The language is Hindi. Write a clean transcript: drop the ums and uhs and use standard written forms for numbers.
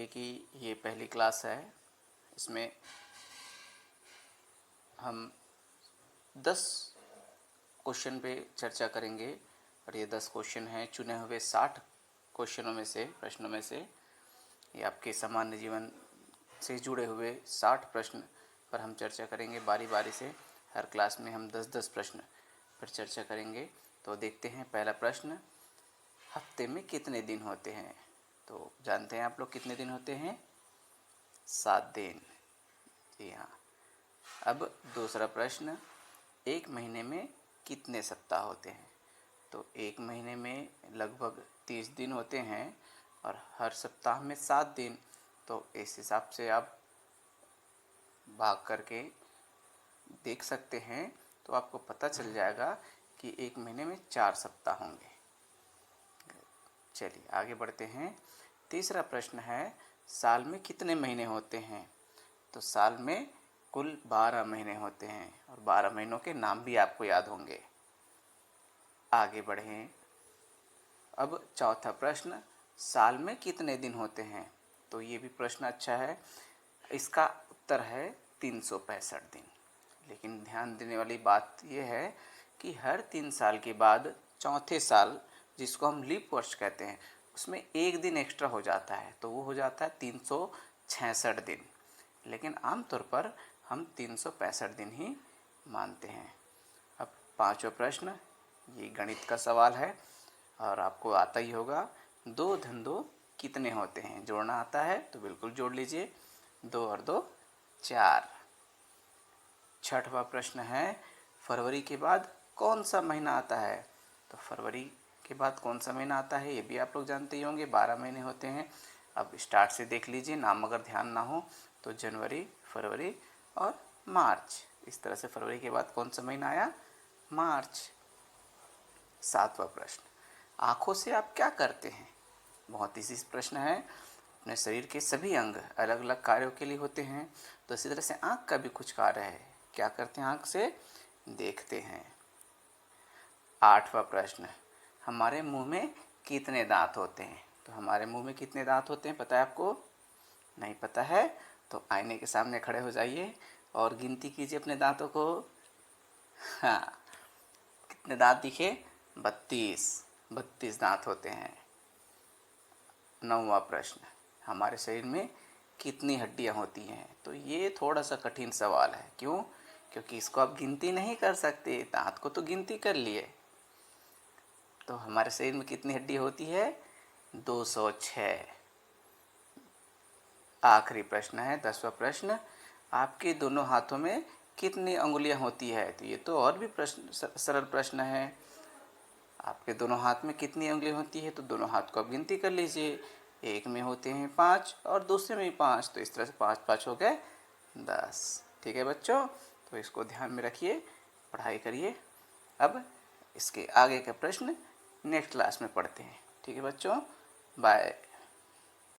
रखिए कि ये पहली क्लास है। इसमें हम 10 क्वेश्चन पे चर्चा करेंगे और ये 10 क्वेश्चन हैं चुने हुए 60 क्वेश्चनों में से, प्रश्नों में से। ये आपके सामान्य जीवन से जुड़े हुए 60 प्रश्न पर हम चर्चा करेंगे बारी बारी से। हर क्लास में हम 10-10 प्रश्न पर चर्चा करेंगे। तो देखते हैं पहला प्रश्न, हफ्ते में कितने दिन होते हैं? तो जानते हैं आप लोग कितने दिन होते हैं? 7 दिन। जी हाँ। अब दूसरा प्रश्न, एक महीने में कितने सप्ताह होते हैं? तो एक महीने में लगभग 30 दिन होते हैं और हर सप्ताह में 7 दिन। तो इस हिसाब से आप भाग करके देख सकते हैं तो आपको पता चल जाएगा कि एक महीने में 4 सप्ताह होंगे। चलिए आगे बढ़ते हैं। तीसरा प्रश्न है, साल में कितने महीने होते हैं? तो साल में कुल 12 महीने होते हैं और 12 महीनों के नाम भी आपको याद होंगे। आगे बढ़ें। अब चौथा प्रश्न, साल में कितने दिन होते हैं? तो ये भी प्रश्न अच्छा है। इसका उत्तर है 365 दिन। लेकिन ध्यान देने वाली बात यह है कि हर 3 साल के बाद चौथे साल, जिसको हम लीप वर्ष कहते हैं, उसमें एक दिन एक्स्ट्रा हो जाता है, तो वो हो जाता है 366 दिन। लेकिन आमतौर पर हम 365 दिन ही मानते हैं। अब पांचवा प्रश्न, ये गणित का सवाल है और आपको आता ही होगा। 2 धन 2 कितने होते हैं? जोड़ना आता है तो बिल्कुल जोड़ लीजिए। 2 और 2 4। छठवां प्रश्न है, फरवरी के बाद कौन सा महीना आता है? तो फरवरी के बाद कौन सा महीना आता है ये भी आप लोग जानते ही होंगे। 12 महीने होते हैं। अब स्टार्ट से देख लीजिए, नाम अगर ध्यान ना हो तो जनवरी, फरवरी और मार्च। इस तरह से फरवरी के बाद कौन सा महीना आया? मार्च। सातवां प्रश्न, आँखों से आप क्या करते हैं? बहुत इजी प्रश्न है। अपने शरीर के सभी अंग अलग अलग कार्यों के लिए होते हैं, तो इसी तरह से आँख का भी कुछ कार्य है। क्या करते हैं? आँख से देखते हैं। आठवां प्रश्न, हमारे मुंह में कितने दांत होते हैं? तो हमारे मुंह में कितने दांत होते हैं पता है आपको? नहीं पता है तो आईने के सामने खड़े हो जाइए और गिनती कीजिए अपने दांतों को। हाँ, कितने दांत दिखे? 32 दांत होते हैं। नौवां प्रश्न, हमारे शरीर में कितनी हड्डियां होती हैं? तो ये थोड़ा सा कठिन सवाल है। क्यों? क्योंकि इसको आप गिनती नहीं कर सकते। दांत को तो गिनती कर लिए। तो हमारे शरीर में कितनी हड्डी होती है? 206। आखिरी प्रश्न है 10वां प्रश्न, आपके दोनों हाथों में कितनी अंगुलियां होती है? तो ये तो और भी प्रश्न, सरल प्रश्न है। आपके दोनों हाथ में कितनी उंगलियां होती है? तो दोनों हाथ को आप गिनती कर लीजिए। एक में होते हैं 5 और दूसरे में भी 5, तो इस तरह से 5-5 हो गए 10। ठीक है बच्चों, तो इसको ध्यान में रखिए, पढ़ाई करिए। अब इसके आगे का प्रश्न नेक्स्ट क्लास में पढ़ते हैं। ठीक है बच्चों, बाय।